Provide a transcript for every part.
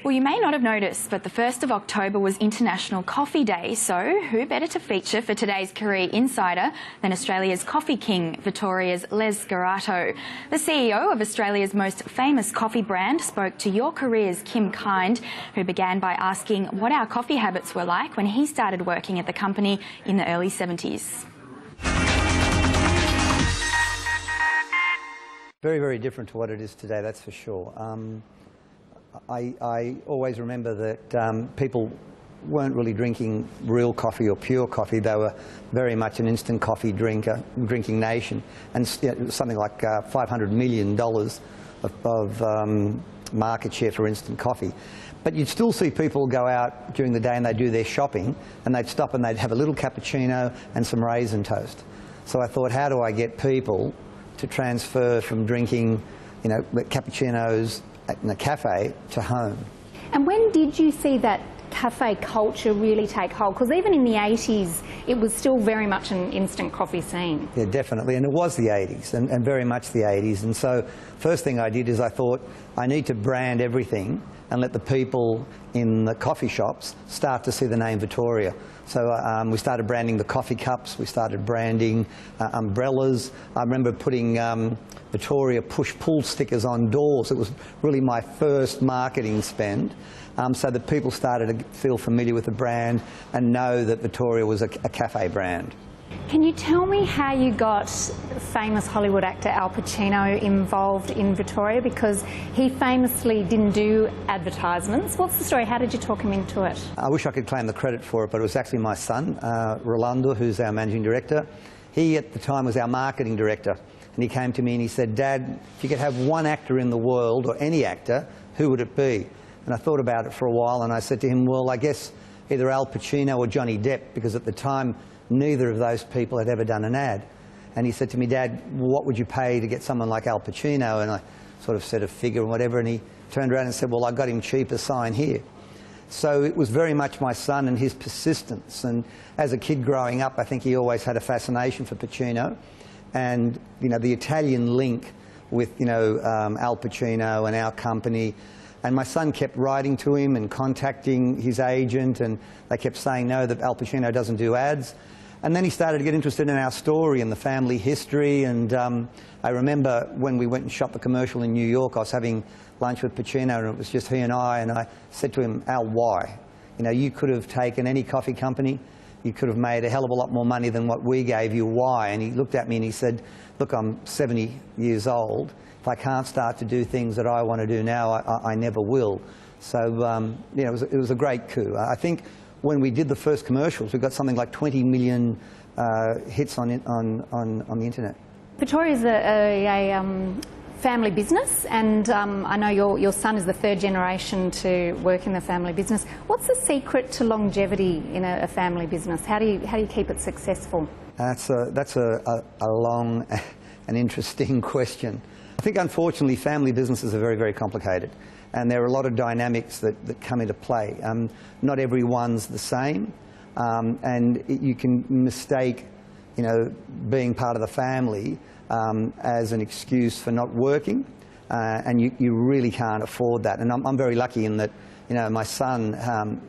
Well, you may not have noticed, but the 1st of October was International Coffee Day, so who better to feature for today's Career Insider than Australia's coffee king, Vittoria Les Schirato. The CEO of Australia's most famous coffee brand spoke to Your Career's Kim Kind, who began by asking what our coffee habits were like when he started working at the company in the early 70s. Very, very different to what it is today, that's for sure. I always remember that people weren't really drinking real coffee or pure coffee. They were very much an instant coffee drinking nation, and something like $500 million of market share for instant coffee. But you'd still see people go out during the day and they'd do their shopping, and they'd stop and they'd have a little cappuccino and some raisin toast. So I thought, how do I get people to transfer from drinking, cappuccinos in a cafe to home? And when did you see that cafe culture really take hold? Because even in the 80s, it was still very much an instant coffee scene. Yeah, definitely, and it was the 80s, and very much the 80s. And so first thing I did is I thought, I need to brand everything and let the people in the coffee shops start to see the name Vittoria. So we started branding the coffee cups, we started branding umbrellas. I remember putting Vittoria push-pull stickers on doors. It was really my first marketing spend, so that people started to feel familiar with the brand and know that Vittoria was a cafe brand. Can you tell me how you got famous Hollywood actor Al Pacino involved in Vittoria? Because he famously didn't do advertisements. What's the story? How did you talk him into it? I wish I could claim the credit for it, but it was actually my son, Rolando, who's our managing director. He, at the time, was our marketing director. And he came to me and he said, "Dad, if you could have one actor in the world, or any actor, who would it be?" And I thought about it for a while, and I said to him, well, I guess either Al Pacino or Johnny Depp, because at the time, neither of those people had ever done an ad. And he said to me, "Dad, what would you pay to get someone like Al Pacino?" And I sort of said a figure and whatever, and he turned around and said, "Well, I got him cheaper, sign here." So it was very much my son and his persistence. And as a kid growing up, I think he always had a fascination for Pacino. And, the Italian link with, Al Pacino and our company. And my son kept writing to him and contacting his agent, and they kept saying, no, that Al Pacino doesn't do ads. And then he started to get interested in our story and the family history. And I remember when we went and shot the commercial in New York, I was having lunch with Pacino, and it was just he and I said to him, "Al, why? You could have taken any coffee company, you could have made a hell of a lot more money than what we gave you. Why?" And he looked at me and he said, "Look, I'm 70 years old. If I can't start to do things that I want to do now, I never will." So, it was a great coup. I think when we did the first commercials, we got something like 20 million hits on the internet. Vittoria's a family business, and I know your son is the third generation to work in the family business. What's the secret to longevity in a family business? How do you keep it successful? That's a long and interesting question. I think, unfortunately, family businesses are very, very complicated, and there are a lot of dynamics that come into play. Not everyone's the same, and you can mistake, being part of the family as an excuse for not working, and you really can't afford that. And I'm very lucky in that, my son,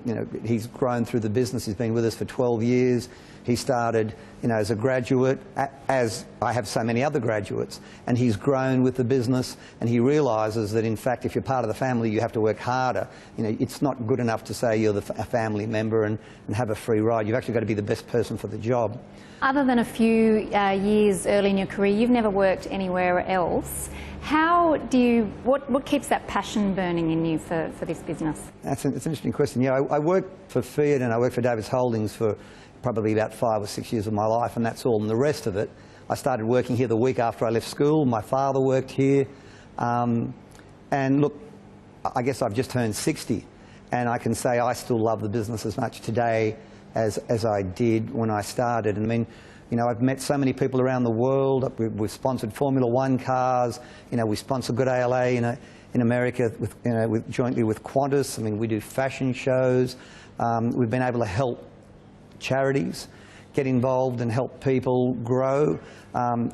he's grown through the business. He's been with us for 12 years. He started, as a graduate, as I have so many other graduates, and he's grown with the business, and he realises that, in fact, if you're part of the family, you have to work harder. It's not good enough to say you're a family member and have a free ride. You've actually got to be the best person for the job. Other than a few years early in your career, you've never worked anywhere else. What keeps that passion burning in you for this business? It's an interesting question. I worked for Fiat and I worked for Davis Holdings for probably about 5 or 6 years of my life, and that's all. And the rest of it, I started working here the week after I left school. My father worked here. And look, I guess I've just turned 60, and I can say I still love the business as much today as I did when I started. And I mean, I've met so many people around the world. We've sponsored Formula One cars. We sponsor Good ALA in America jointly with Qantas. I mean, we do fashion shows. We've been able to help charities get involved and help people grow.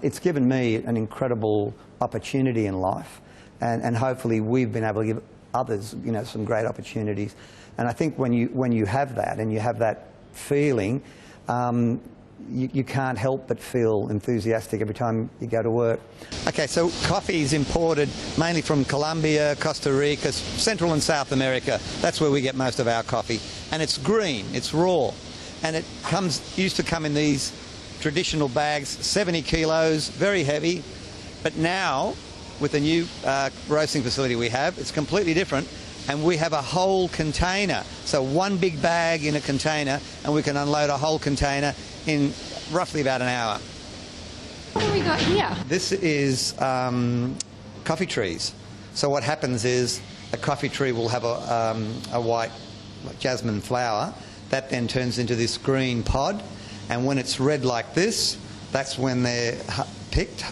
It's given me an incredible opportunity in life, and hopefully we've been able to give others, you know, some great opportunities. And I think when you have that and you have that feeling, you can't help but feel enthusiastic every time you go to work. Okay, so coffee is imported mainly from Colombia, Costa Rica, Central and South America. That's where we get most of our coffee. And it's green, it's raw. And it used to come in these traditional bags, 70 kilos, very heavy. But now, with the new roasting facility we have, it's completely different. And we have a whole container. So one big bag in a container, and we can unload a whole container in roughly about an hour. What have we got here? This is coffee trees. So what happens is a coffee tree will have a white jasmine flower that then turns into this green pod, and when it's red like this, that's when they're picked,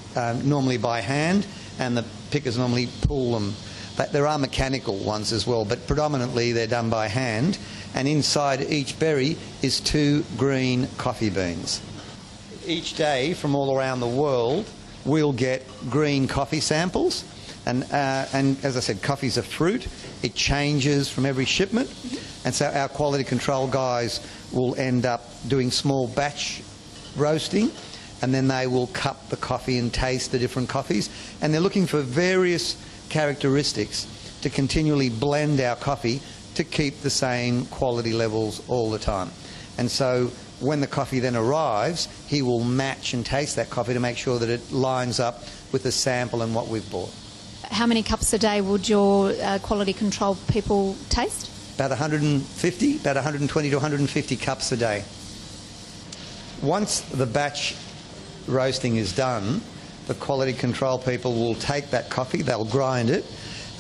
normally by hand, and the pickers normally pull them. But there are mechanical ones as well, but predominantly they're done by hand. And inside each berry is 2 green coffee beans. Each day from all around the world, we'll get green coffee samples. And as I said, coffee's a fruit. It changes from every shipment. And so our quality control guys will end up doing small batch roasting, and then they will cup the coffee and taste the different coffees. And they're looking for various characteristics to continually blend our coffee to keep the same quality levels all the time. And so when the coffee then arrives, he will match and taste that coffee to make sure that it lines up with the sample and what we've bought. How many cups a day would your quality control people taste? About 150, about 120 to 150 cups a day. Once the batch roasting is done, the quality control people will take that coffee, they'll grind it,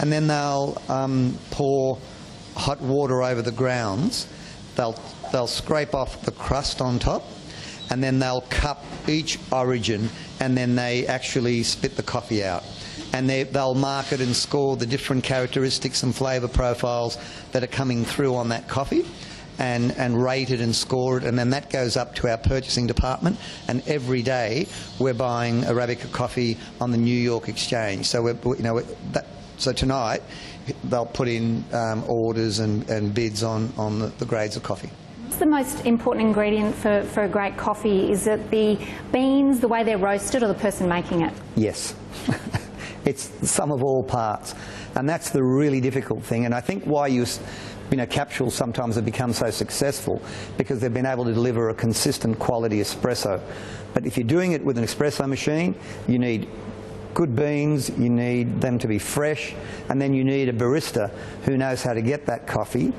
and then they'll pour hot water over the grounds. They'll scrape off the crust on top, and then they'll cup each origin, and then they actually spit the coffee out. And they'll mark it and score the different characteristics and flavour profiles that are coming through on that coffee, and rate it and score it, and then that goes up to our purchasing department, and every day we're buying Arabica coffee on the New York Exchange. So so tonight they'll put in orders and bids on the grades of coffee. What's the most important ingredient for a great coffee? Is it the beans, the way they're roasted, or the person making it? Yes. It's the sum of all parts, and that's the really difficult thing. And I think why capsules sometimes have become so successful, because they've been able to deliver a consistent quality espresso. But if you're doing it with an espresso machine, you need good beans, you need them to be fresh, and then you need a barista who knows how to get that coffee,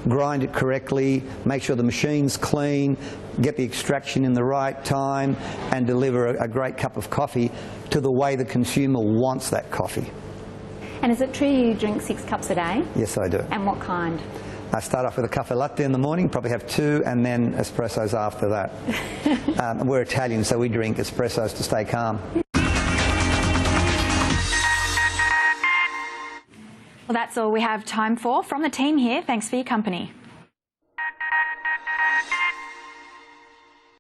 grind it correctly, make sure the machine's clean, get the extraction in the right time, and deliver a great cup of coffee to the way the consumer wants that coffee. And is it true you drink 6 cups a day? Yes, I do. And what kind? I start off with a cafe latte in the morning, probably have 2, and then espressos after that. We're Italian, so we drink espressos to stay calm. Well, that's all we have time for. From the team here, thanks for your company.